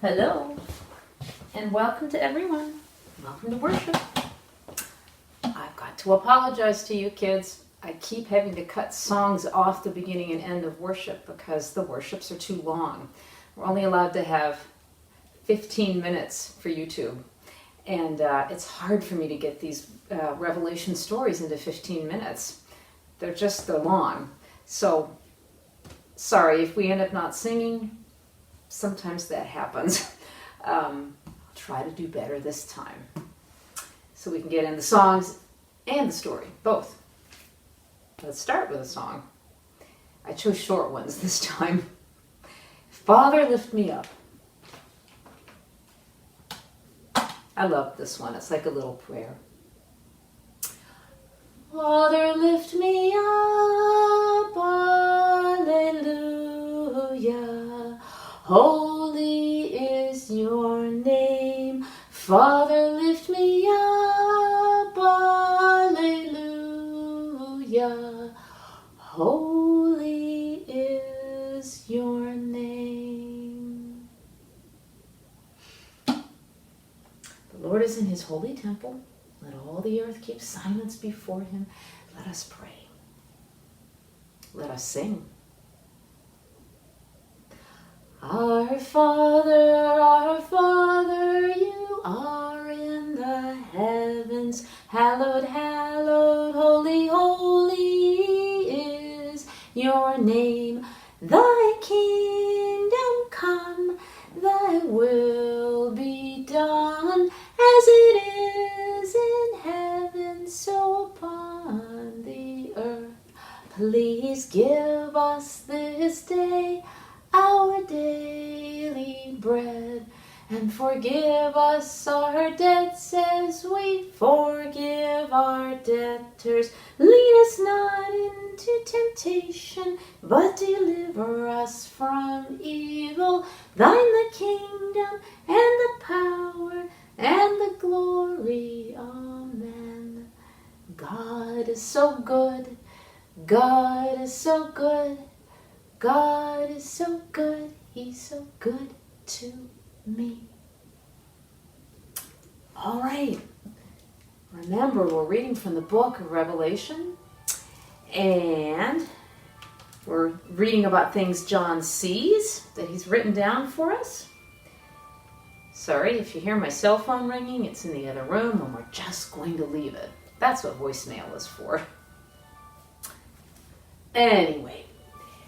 Hello, and welcome to everyone. Welcome to worship. I've got to apologize to you kids. I keep having to cut songs off the beginning and end of worship because the worships are too long. We're only allowed to have 15 minutes for YouTube. And it's hard for me to get these Revelation stories into 15 minutes. They're long. So, sorry if we end up not singing. Sometimes that happens. I'll try to do better this time. So we can get in the songs and the story, both. Let's start with a song. I chose short ones this time. Father, lift me up. I love this one. It's like a little prayer. Father, lift me up, hallelujah. Holy is your name. Father, lift me up, hallelujah. Holy is your name. The Lord is in his holy temple. Let all the earth keep silence before him. Let us pray. Let us sing. Our Father, you are in the heavens. Hallowed, hallowed, holy, holy is your name. Thy kingdom come, thy will be done, as it is in heaven, so upon the earth. Please give us this day our daily bread, and forgive us our debts as we forgive our debtors. Lead us not into temptation, but deliver us from evil. Thine the kingdom, and the power, and the glory. Amen. God is so good. God is so good. God is so good. He's so good to me. All right. Remember, we're reading from the book of Revelation, and we're reading about things John sees that he's written down for us. Sorry if you hear my cell phone ringing. It's in the other room, and we're just going to leave it. That's what voicemail is for. Anyway,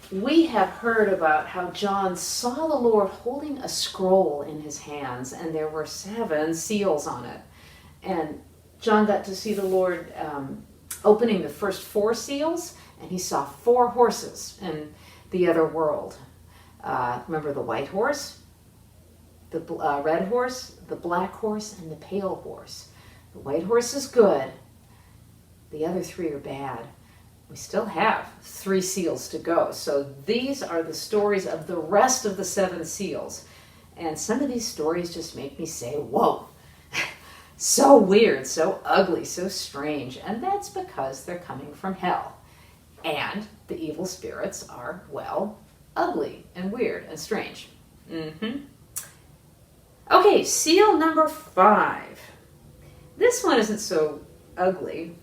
we have heard about how John saw the Lord holding a scroll in his hands, and there were 7 seals on it. And John got to see the Lord opening the first 4 seals, and he saw 4 horses in the other world. Remember the white horse, the red horse, the black horse, and the pale horse. The white horse is good. The other 3 are bad. We still have 3 seals to go. So these are the stories of the rest of the 7 seals. And some of these stories just make me say, whoa, so weird, so ugly, so strange. And that's because they're coming from hell. And the evil spirits are, well, ugly and weird and strange. Okay, seal number 5. This one isn't so ugly.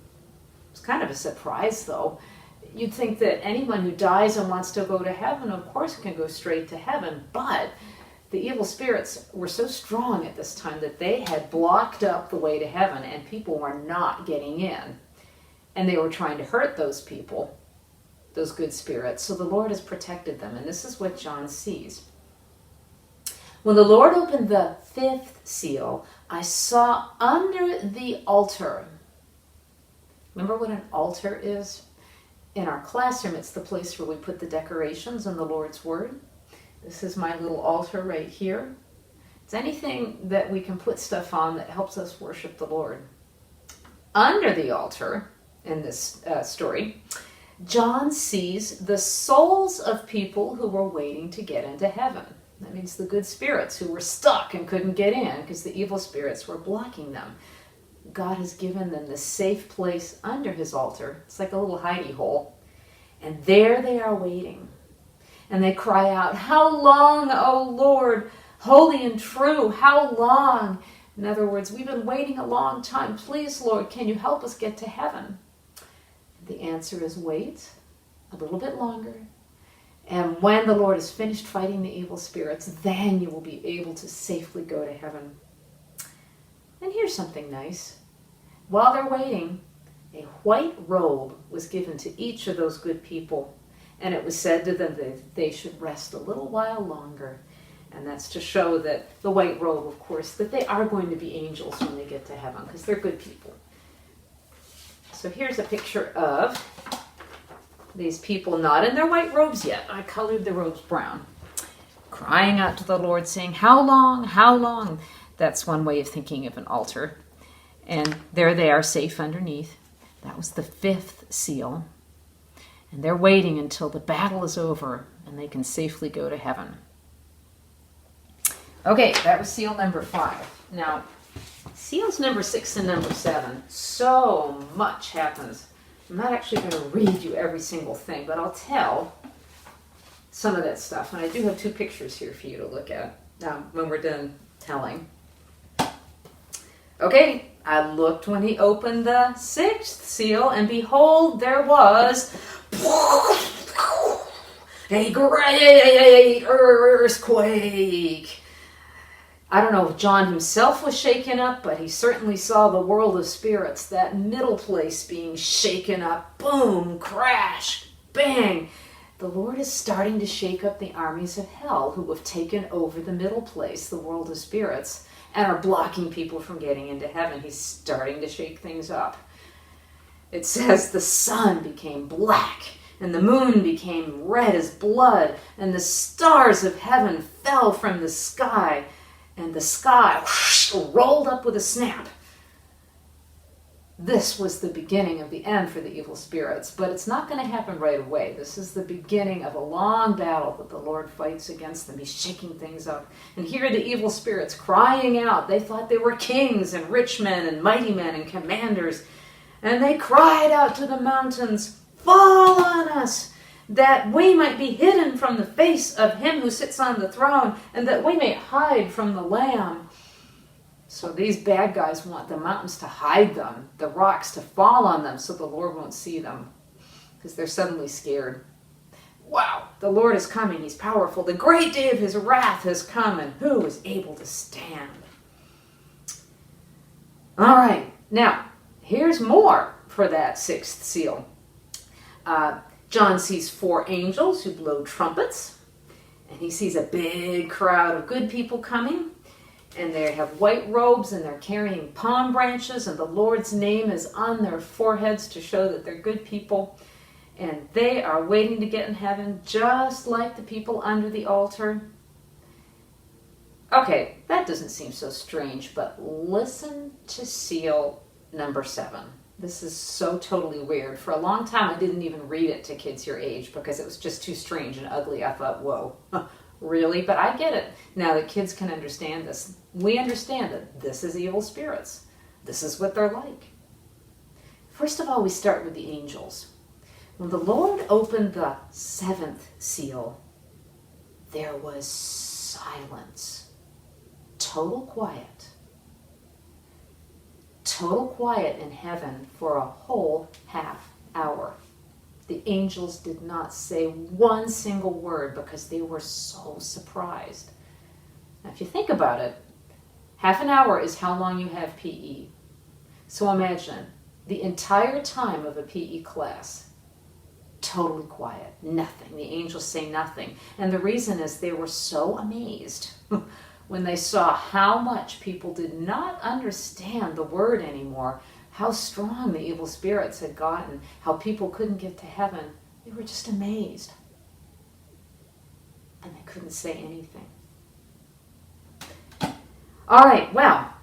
It's kind of a surprise, though. You'd think that anyone who dies and wants to go to heaven, of course, can go straight to heaven. But the evil spirits were so strong at this time that they had blocked up the way to heaven, and people were not getting in. And they were trying to hurt those people, those good spirits. So the Lord has protected them, and this is what John sees. When the Lord opened the 5th seal, I saw under the altar. Remember what an altar is? In our classroom, it's the place where we put the decorations and the Lord's Word. This is my little altar right here. It's anything that we can put stuff on that helps us worship the Lord. Under the altar, in this story, John sees the souls of people who were waiting to get into heaven. That means the good spirits who were stuck and couldn't get in because the evil spirits were blocking them. God has given them this safe place under his altar. It's like a little hidey hole. And there they are waiting. And they cry out, "How long, O Lord? Holy and true, how long? In other words, we've been waiting a long time. Please, Lord, can you help us get to heaven? The answer is wait a little bit longer. And when the Lord has finished fighting the evil spirits, then you will be able to safely go to heaven. And here's something nice. While they're waiting, a white robe was given to each of those good people. And it was said to them that they should rest a little while longer. And that's to show that the white robe, of course, that they are going to be angels when they get to heaven, because they're good people. So here's a picture of these people not in their white robes yet. I colored the robes brown. Crying out to the Lord, saying, how long, how long? That's one way of thinking of an altar. And there they are, safe underneath. That was the 5th seal. And they're waiting until the battle is over and they can safely go to heaven. Okay, that was seal number 5. Now, seals number 6 and number 7, so much happens. I'm not actually going to read you every single thing, but I'll tell some of that stuff. And I do have 2 pictures here for you to look at when we're done telling. Okay, I looked when he opened the 6th seal, and behold, there was a great earthquake. I don't know if John himself was shaken up, but he certainly saw the world of spirits, that middle place being shaken up. Boom, crash, bang. The Lord is starting to shake up the armies of hell who have taken over the middle place, the world of spirits, and are blocking people from getting into heaven. He's starting to shake things up. It says the sun became black, and the moon became red as blood, and the stars of heaven fell from the sky, and the sky rolled up with a snap. This was the beginning of the end for the evil spirits, but it's not going to happen right away. This is the beginning of a long battle that the Lord fights against them. He's shaking things up. And here are the evil spirits crying out. They thought they were kings and rich men and mighty men and commanders. And they cried out to the mountains, fall on us, that we might be hidden from the face of him who sits on the throne, and that we may hide from the Lamb. So these bad guys want the mountains to hide them, the rocks to fall on them so the Lord won't see them, because they're suddenly scared. Wow, the Lord is coming. He's powerful. The great day of his wrath has come, and who is able to stand? All right, now, here's more for that 6th seal. John sees 4 angels who blow trumpets, and he sees a big crowd of good people coming. And they have white robes, and they're carrying palm branches, and the Lord's name is on their foreheads to show that they're good people. And they are waiting to get in heaven, just like the people under the altar. Okay, that doesn't seem so strange, but listen to seal number 7. This is so totally weird. For a long time, I didn't even read it to kids your age because it was just too strange and ugly. I thought, whoa. Really? But I get it. Now that kids can understand this. We understand that this is evil spirits. This is what they're like. First of all, we start with the angels. When the Lord opened the 7th seal, there was silence. Total quiet. Total quiet in heaven for a whole half hour. The angels did not say one single word because they were so surprised. Now, if you think about it, half an hour is how long you have PE. So imagine the entire time of a PE class, totally quiet, nothing. The angels say nothing. And the reason is they were so amazed when they saw how much people did not understand the word anymore, how strong the evil spirits had gotten, how people couldn't get to heaven. They were just amazed. And they couldn't say anything. All right, well,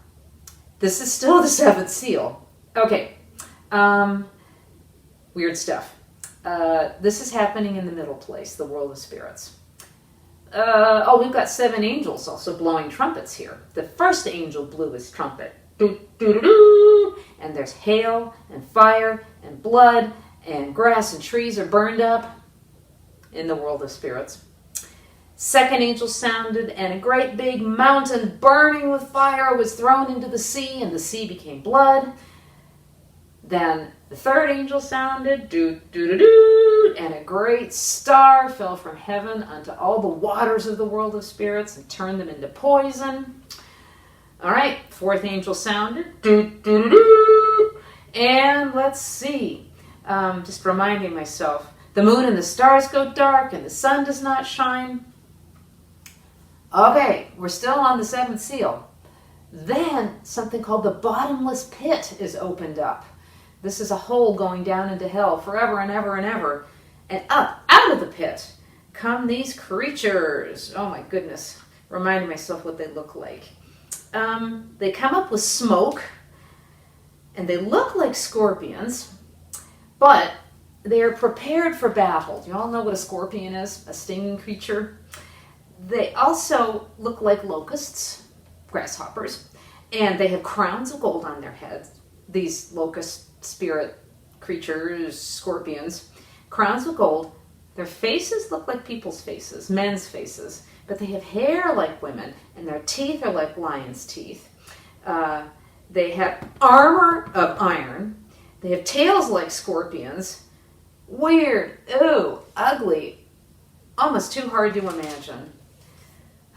this is still the 7th seal. Okay, weird stuff. This is happening in the middle place, the world of spirits. We've got 7 angels also blowing trumpets here. The first angel blew his trumpet. And there's hail and fire and blood and grass and trees are burned up in the world of spirits. Second angel sounded, and a great big mountain burning with fire was thrown into the sea, and the sea became blood. Then the third angel sounded, doot, doot, doot, doot, and a great star fell from heaven unto all the waters of the world of spirits and turned them into poison. All right, fourth angel sounded, doot, doot, doot, doot, and let's see, just reminding myself, the moon and the stars go dark, and the sun does not shine. Okay, we're still on the seventh seal. Then something called the bottomless pit is opened up. This is a hole going down into hell forever and ever and ever. And up, out of the pit, come these creatures. Oh my goodness, reminding myself what they look like. They come up with smoke, and they look like scorpions, but they are prepared for battle. Do you all know what a scorpion is? A stinging creature. They also look like locusts, grasshoppers, and they have crowns of gold on their heads. These locust spirit creatures, scorpions, crowns of gold. Their faces look like people's faces, men's faces, but they have hair like women, and their teeth are like lions' teeth. They have armor of iron. They have tails like scorpions. Weird, ooh, ugly, almost too hard to imagine.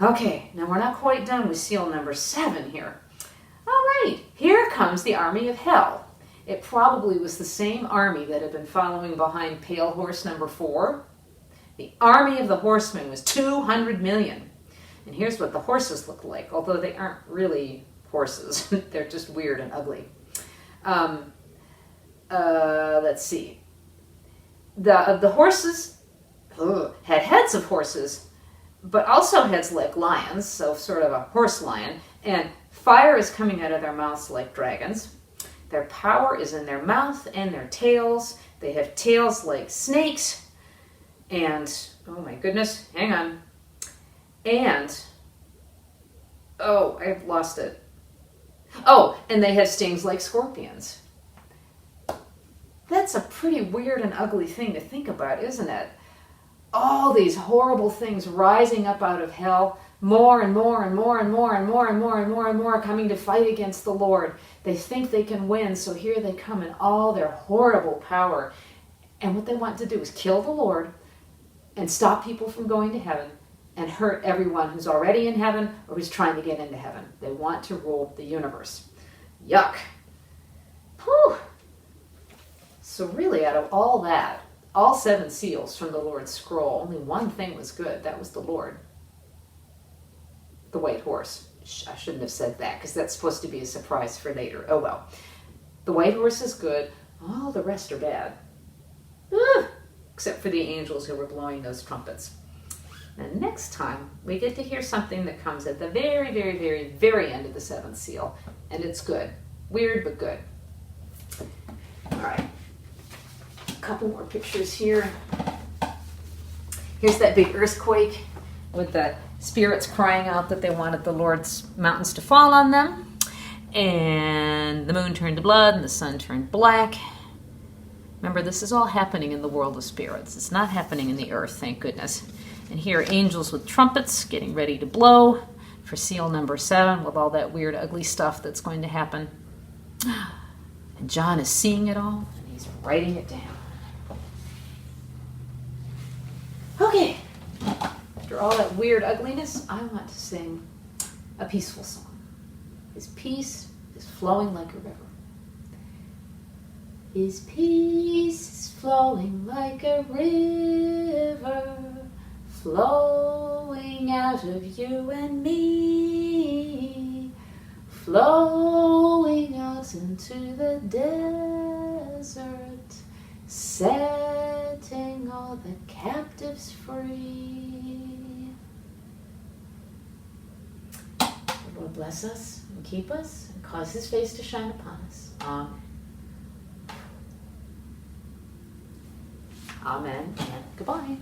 Okay, now we're not quite done with seal number 7 here. All right, here comes the army of hell. It probably was the same army that had been following behind pale horse number 4. The army of the horsemen was 200 million. And here's what the horses look like, although they aren't really horses. They're just weird and ugly. Let's see. The horses had heads of horses, but also heads like lions, so sort of a horse lion, and fire is coming out of their mouths like dragons. Their power is in their mouth and their tails. They have tails like snakes, and, oh my goodness, hang on, and, oh, I've lost it. Oh, and they have stings like scorpions. That's a pretty weird and ugly thing to think about, isn't it? All these horrible things rising up out of hell, more and more and more and more and more and more and more and more coming to fight against the Lord. They think they can win, so here they come in all their horrible power. And what they want to do is kill the Lord and stop people from going to heaven and hurt everyone who's already in heaven or who's trying to get into heaven. They want to rule the universe. Yuck. Whew. So really, out of all that, all 7 seals from the Lord's scroll, only one thing was good. That was the Lord. The white horse. I shouldn't have said that because that's supposed to be a surprise for later. Oh well. The white horse is good. All the rest are bad. Except for the angels who were blowing those trumpets. And next time, we get to hear something that comes at the very, very, very, very end of the 7th seal. And it's good. Weird, but good. All right. Couple more pictures here. Here's that big earthquake with the spirits crying out that they wanted the Lord's mountains to fall on them. And the moon turned to blood and the sun turned black. Remember, this is all happening in the world of spirits. It's not happening in the earth, thank goodness. And here are angels with trumpets getting ready to blow for seal number 7 with all that weird, ugly stuff that's going to happen. And John is seeing it all and he's writing it down. Okay, after all that weird ugliness, I want to sing a peaceful song. His peace is flowing like a river. His peace is flowing like a river, flowing out of you and me, flowing out into the desert, setting all the captives free. The Lord bless us and keep us and cause his face to shine upon us. Amen. Amen and goodbye.